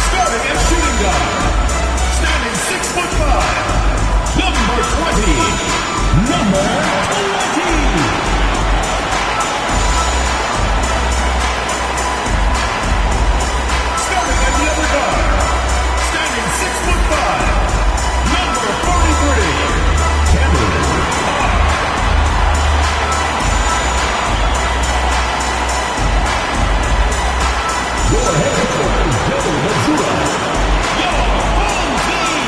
Starting at shooting guard, standing 6'5", number 20. Number 20. Starting at the other guard, standing 6'5", number 43. Cameron. Your head coach is Baylor Missoula. Your home team.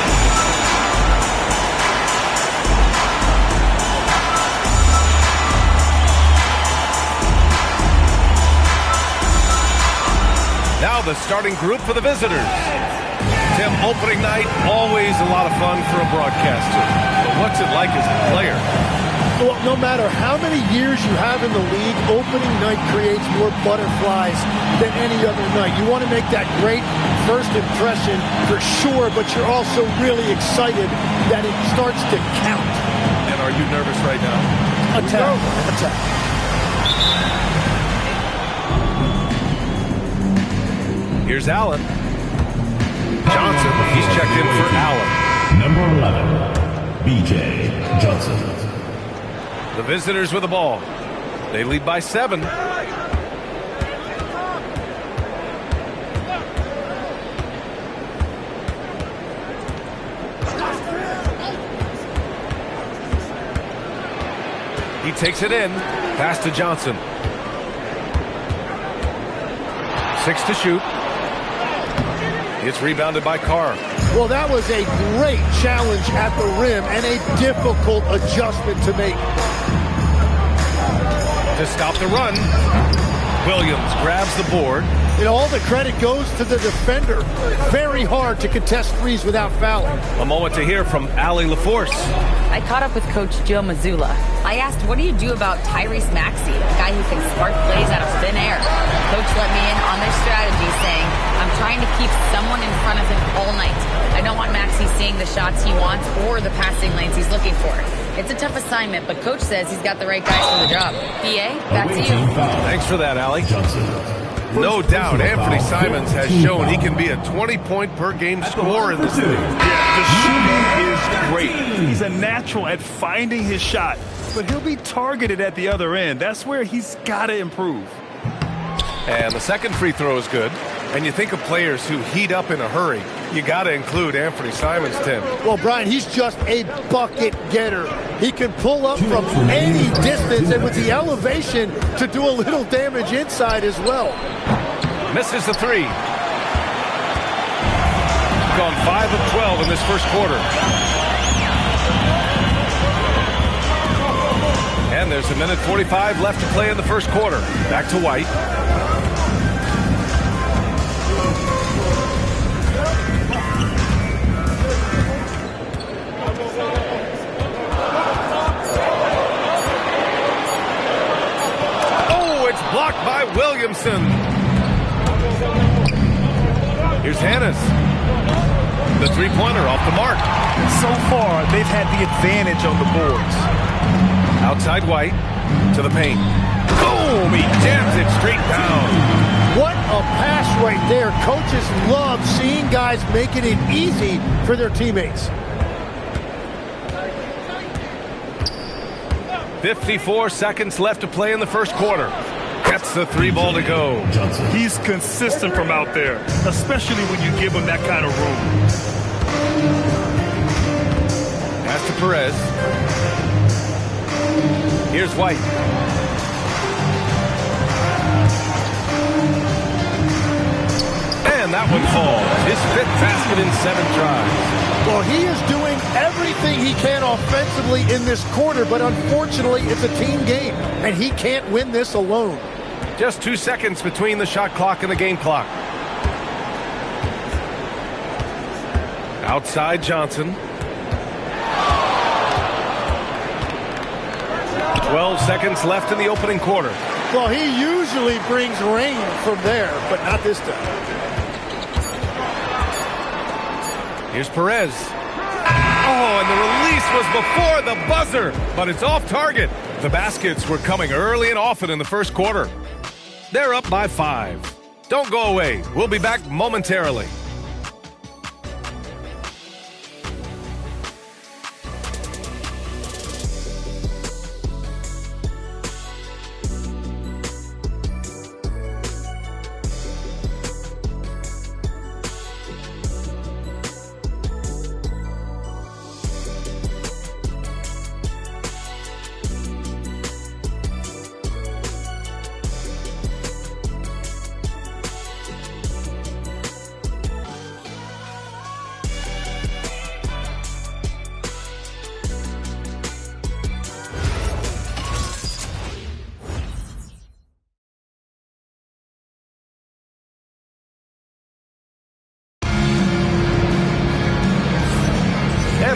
Now the starting group for the visitors. Tim, opening night, always a lot of fun for a broadcaster. But what's it like as a player? Well, no matter how many years you have in the league, opening night creates more butterflies than any other night. You want to make that great first impression for sure, but you're also really excited that it starts to count. And are you nervous right now? Attack. Here's Allen. Johnson, he's checked in for Allen. Number 11, B.J. Johnson. The visitors with the ball. They lead by 7. He takes it in. Pass to Johnson. 6 to shoot. It's rebounded by Carr. Well, that was a great challenge at the rim and a difficult adjustment to make. To stop the run, Williams grabs the board. And all the credit goes to the defender. Very hard to contest threes without fouling. A moment to hear from Allie LaForce. I caught up with Coach Joe Mazzulla. I asked, what do you do about Tyrese Maxey, a guy who can spark plays out of thin air? Coach let me in on their strategy, saying, I'm trying to keep someone in front of him all night. I don't want Maxey seeing the shots he wants or the passing lanes he's looking for. It's a tough assignment, but Coach says he's got the right guys for the job. PA, back to you. Thanks for that, Allie. No doubt, Anthony Simons has shown he can be a 20-point-per-game scorer in this league. Yeah, the shooting is great. He's a natural at finding his shot, but he'll be targeted at the other end. That's where he's got to improve. And the second free throw is good. And you think of players who heat up in a hurry, you got to include Anthony Simons, Tim. Well, Brian, he's just a bucket getter. He can pull up from any distance and with the elevation to do a little damage inside as well. Misses the 3. Gone 5 of 12 in this first quarter. And there's a minute 45 left to play in the first quarter. Back to White. Blocked by Williamson. Here's Hannes. The three-pointer off the mark. So far, they've had the advantage on the boards. Outside White to the paint. Boom! He jams it straight down. What a pass right there. Coaches love seeing guys making it easy for their teammates. 54 seconds left to play in the first quarter. Gets the 3 ball to go. He's consistent from out there, especially when you give him that kind of room. Pass to Perez. Here's White. And that one falls. His 5th basket in 7 tries. Well, he is doing everything he can offensively in this quarter, but unfortunately, it's a team game, and he can't win this alone. Just 2 seconds between the shot clock and the game clock. Outside Johnson. 12 seconds left in the opening quarter. Well, he usually brings rain from there, but not this time. Here's Perez. Oh, and the release was before the buzzer, but it's off target. The baskets were coming early and often in the first quarter. They're up by 5. Don't go away. We'll be back momentarily.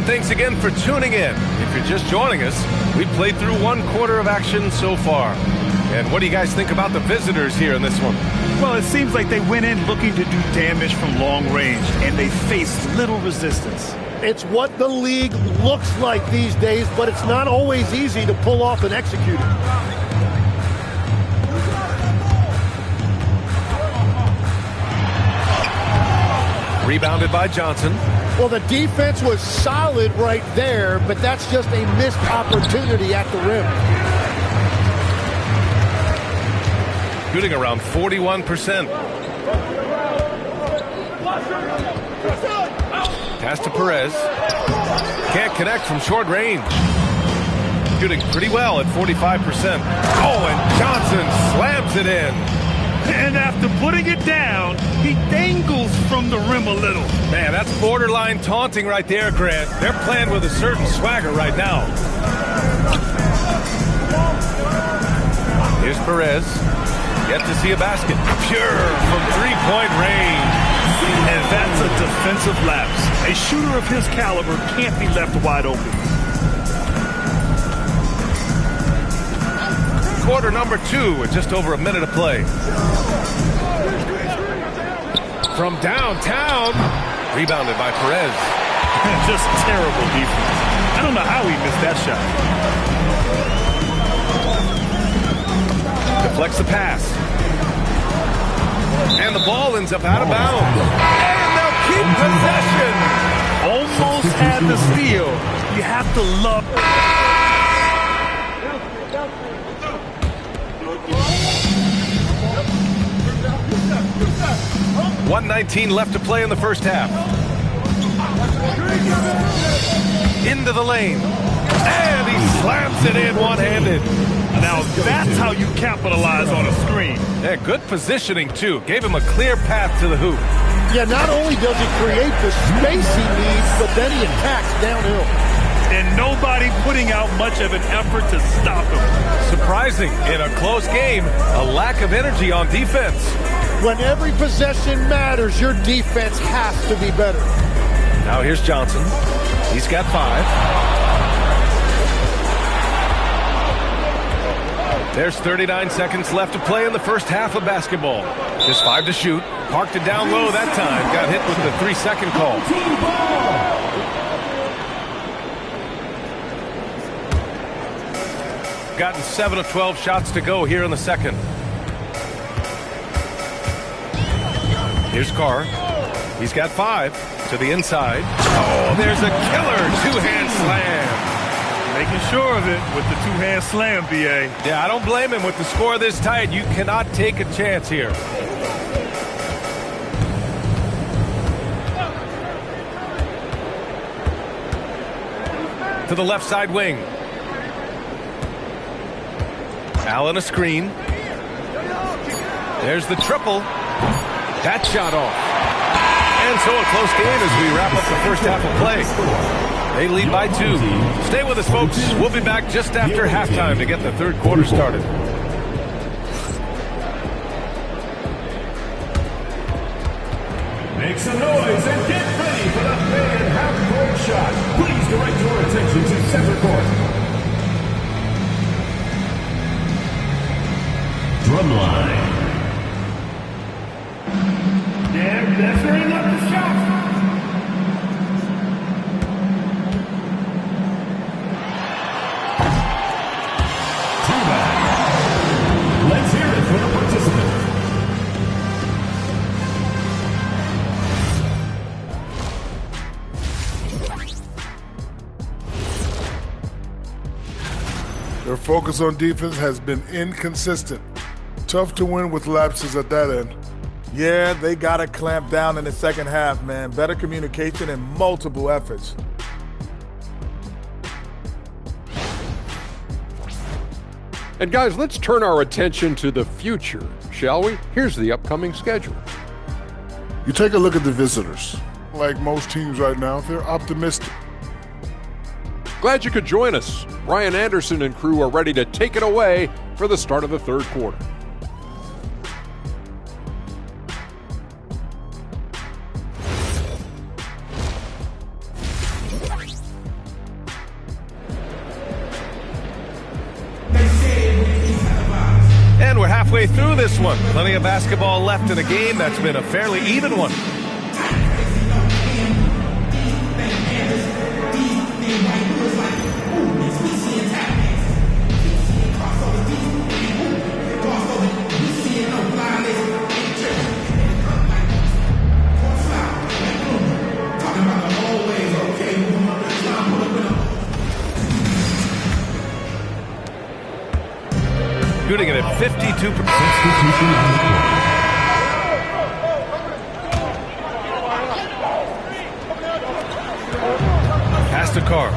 Thanks again for tuning in. If you're just joining us, we've played through 1 quarter of action so far. And what do you guys think about the visitors here in this one? Well, it seems like they went in looking to do damage from long range, and they faced little resistance. It's what the league looks like these days, but it's not always easy to pull off and execute it. Rebounded by Johnson. Well, the defense was solid right there, but that's just a missed opportunity at the rim. Shooting around 41%. Pass to Perez. Can't connect from short range. Shooting pretty well at 45%. Oh, and Johnson slams it in. And after putting it down, he dangles from the rim a little. Man, that's borderline taunting right there, Grant. They're playing with a certain swagger right now. Here's Perez. Yet to see a basket. Pure from three-point range. And that's a defensive lapse. A shooter of his caliber can't be left wide open. Quarter number 2 with just over a minute of play. From downtown, rebounded by Perez. Just terrible defense. I don't know how he missed that shot. Deflects the pass. And the ball ends up out of bounds. And they'll keep possession. Almost had the steal. You have to love it. 1:19 left to play in the first half. Into the lane. And he slams it in one-handed. Now that's how you capitalize on a screen. Yeah, good positioning, too. Gave him a clear path to the hoop. Yeah, not only does he create the space he needs, but then he attacks downhill. And nobody putting out much of an effort to stop him. Surprising, in a close game, a lack of energy on defense. When every possession matters, your defense has to be better. Now here's Johnson. He's got 5. There's 39 seconds left to play in the first half of basketball. Just 5 to shoot. Parked it down low that time. Got hit with the 3-second call. Gotten 7 of 12 shots to go here in the second. Here's Carr. He's got 5 to the inside. Oh, there's a killer 2-hand slam. Making sure of it with the 2-hand slam, B.A. Yeah, I don't blame him with the score this tight. You cannot take a chance here. To the left side wing. Allen a screen. There's the triple. That shot off. And so a close game as we wrap up the first half of play. They lead by 2. Stay with us, folks. We'll be back just after halftime to get the third quarter started. Make some noise and get ready for the fan half-court shot. Please direct your attention to center court. Drumline. Yeah, that's very lucky shot. Their focus on defense has been inconsistent. Tough to win with lapses at that end. Yeah, they got to clamp down in the second half, man. Better communication and multiple efforts. And guys, let's turn our attention to the future, shall we? Here's the upcoming schedule. You take a look at the visitors. Like most teams right now, they're optimistic. Glad you could join us. Brian Anderson and crew are ready to take it away for the start of the third quarter. And we're halfway through this one. Plenty of basketball left in a game that's been a fairly even one. Shooting it at 52%. Pass to Carr.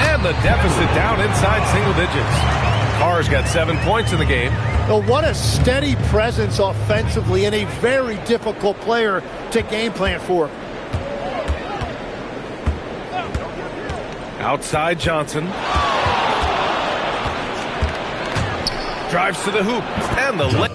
And the deficit down inside single digits. Carr's got 7 points in the game. Well, what a steady presence offensively and a very difficult player to game plan for. Outside Johnson. Drives to the hoop. And the lay.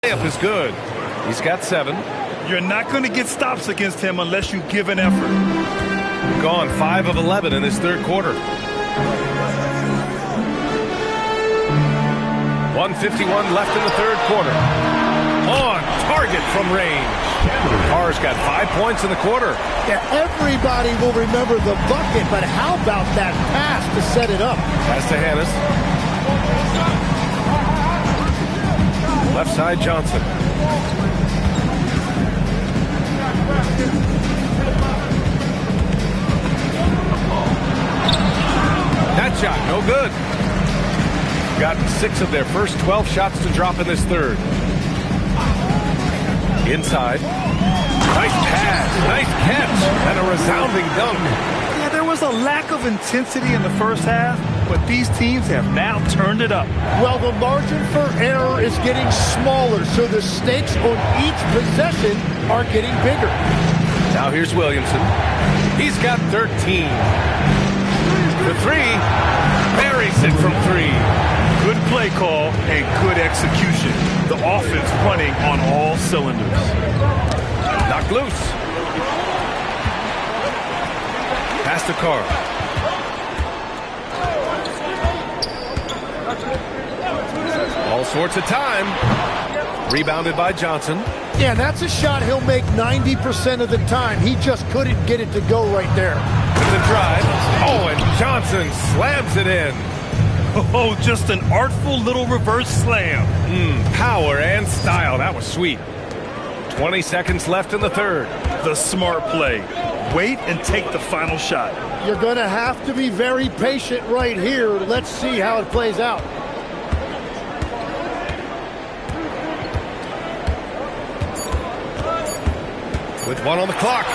Layup is good. He's got 7. You're not going to get stops against him unless you give an effort. Gone 5 of 11 in this third quarter. 1:51 left in the third quarter. On target from range. Carr's got 5 points in the quarter. Yeah, everybody will remember the bucket, but how about that pass to set it up? Pass to Hannes. Left side Johnson. That shot, no good. Gotten 6 of their first 12 shots to drop in this third. Inside. Nice pass, nice catch, and a resounding dunk. Yeah, there was a lack of intensity in the first half, but these teams have now turned it up. Well, the margin for error is getting smaller, so the stakes on each possession are getting bigger. Now here's Williamson. He's got 13. The 3, buries it from 3. Good play call and good execution. The offense running on all cylinders. Knocked loose. Pass to Carr. All sorts of time. Rebounded by Johnson. Yeah, that's a shot he'll make 90% of the time. He just couldn't get it to go right there. With the drive. Oh, and Johnson slams it in. Oh, just an artful little reverse slam. Power and style. That was sweet. 20 seconds left in the third. The smart play. Wait and take the final shot. You're going to have to be very patient right here. Let's see how it plays out. with 1 on the clock.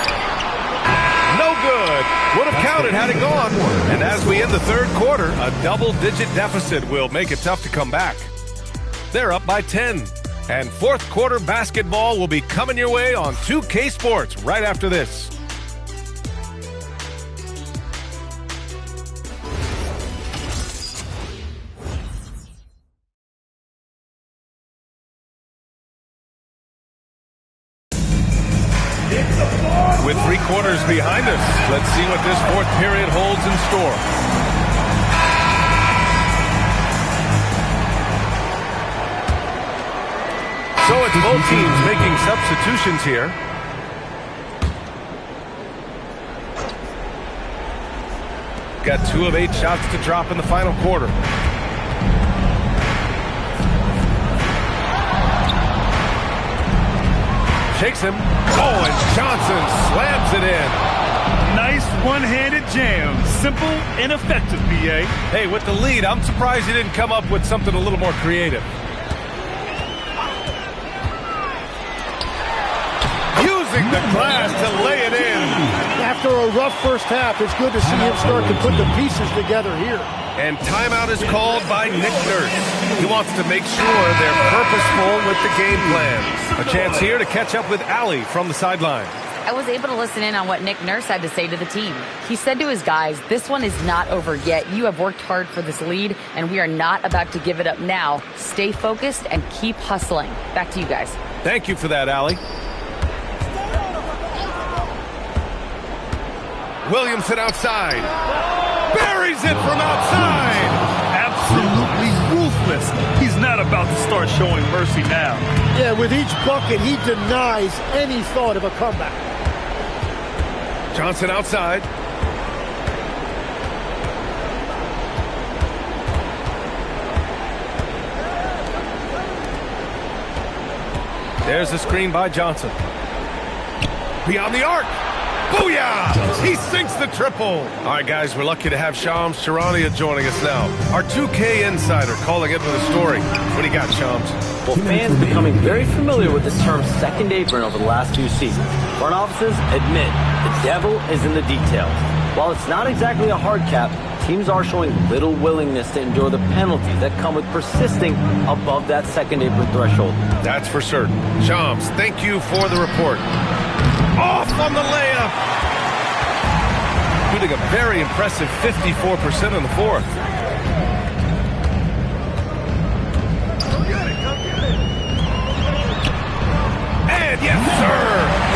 No good. Would have counted had it gone. And as we end the third quarter, a double-digit deficit will make it tough to come back. They're up by 10. And fourth quarter basketball will be coming your way on 2K Sports right after this. With 3 quarters behind us, let's see what this fourth period holds in store. So it's both teams making substitutions here. Got 2 of 8 shots to drop in the final quarter. Shakes him. Oh, and Johnson slams it in. Nice one-handed jam. Simple and effective, B.A. Hey, with the lead, I'm surprised he didn't come up with something a little more creative. Using the glass to lay it in. After a rough first half, it's good to see him start to put the pieces together here. And timeout is called by Nick Nurse. He wants to make sure they're purposeful with the game plan. A chance here to catch up with Allie from the sideline. I was able to listen in on what Nick Nurse had to say to the team. He said to his guys, this one is not over yet. You have worked hard for this lead, and we are not about to give it up now. Stay focused and keep hustling. Back to you guys. Thank you for that, Allie. Williamson outside. Buries it from outside. Absolutely ruthless. He's not about to start showing mercy now. Yeah, with each bucket, he denies any thought of a comeback. Johnson outside. There's the screen by Johnson. Beyond the arc. Booyah! He sinks the triple. All right, guys, we're lucky to have Shams Charania joining us now. Our 2K insider calling in with a story. What do you got, Shams? Well, fans becoming very familiar with this term second apron over the last few seasons. Front offices admit the devil is in the details. While it's not exactly a hard cap, teams are showing little willingness to endure the penalties that come with persisting above that second apron threshold. That's for certain. Shams, thank you for the report. Off on the layup. Shooting a very impressive 54% in the fourth. And yes, sir,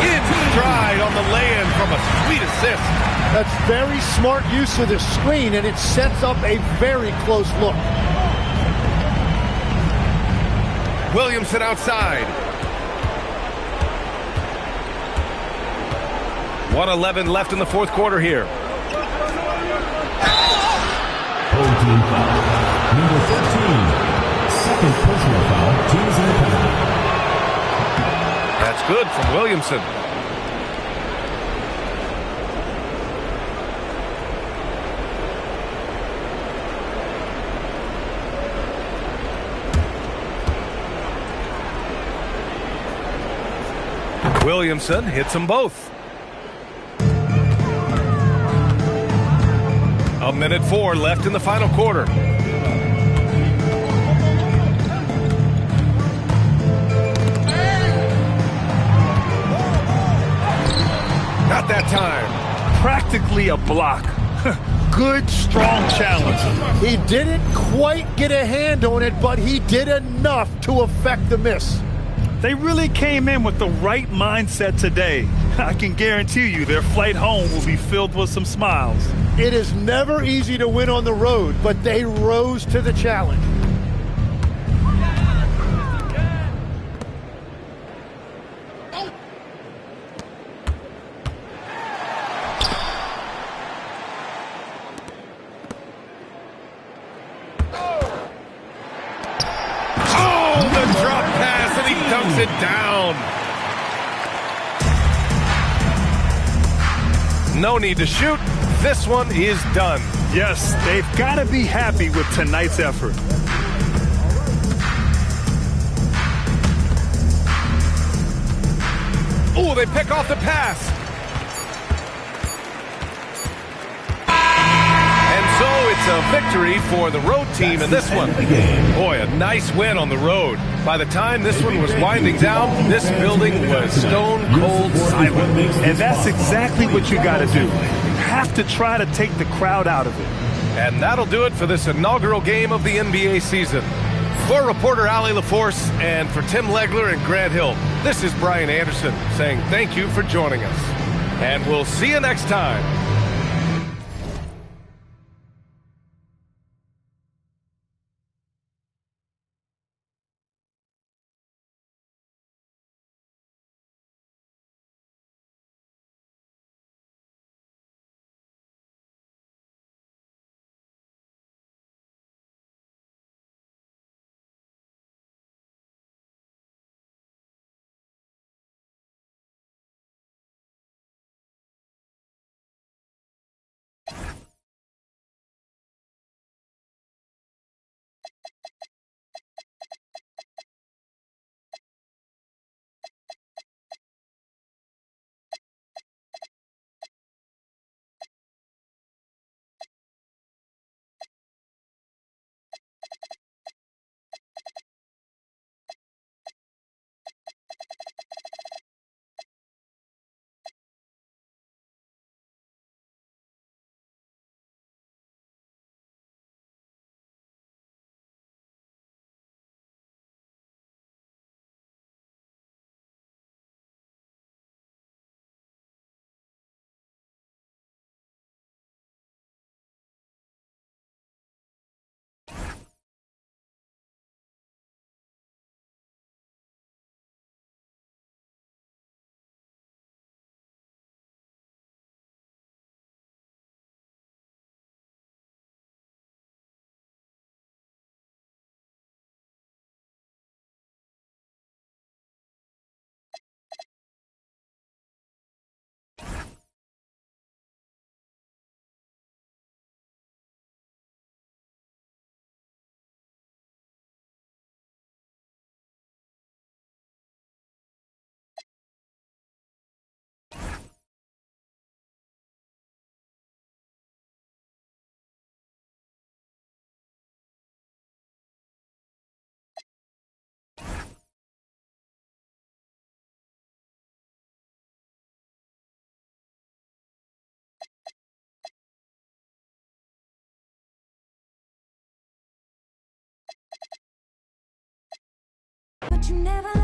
in stride on the lay-in from a sweet assist. That's very smart use of the screen, and it sets up a very close look. Williamson outside. 1:11 left in the fourth quarter here. Team foul. Number 13. Second personal foul. Teams in the penalty. That's good from Williamson. Williamson hits them both. 1:04 left in the final quarter. Not that time. Practically a block. Good, strong challenge. He didn't quite get a hand on it, but he did enough to affect the miss. They really came in with the right mindset today. I can guarantee you their flight home will be filled with some smiles. It is never easy to win on the road, but they rose to the challenge. Oh, the drop pass, and he dunks it down. No need to shoot. This one is done. Yes, they've got to be happy with tonight's effort. Ooh, Ooh, they pick off the pass. And so it's a victory for the road team in this one. Boy, a nice win on the road. By the time this one was winding down, this building was stone cold silent. And that's exactly what you got to do. You have to try to take the crowd out of it. And that'll do it for this inaugural game of the NBA season. For reporter Allie LaForce and for Tim Legler and Grant Hill, this is Brian Anderson saying thank you for joining us. And we'll see you next time. But you never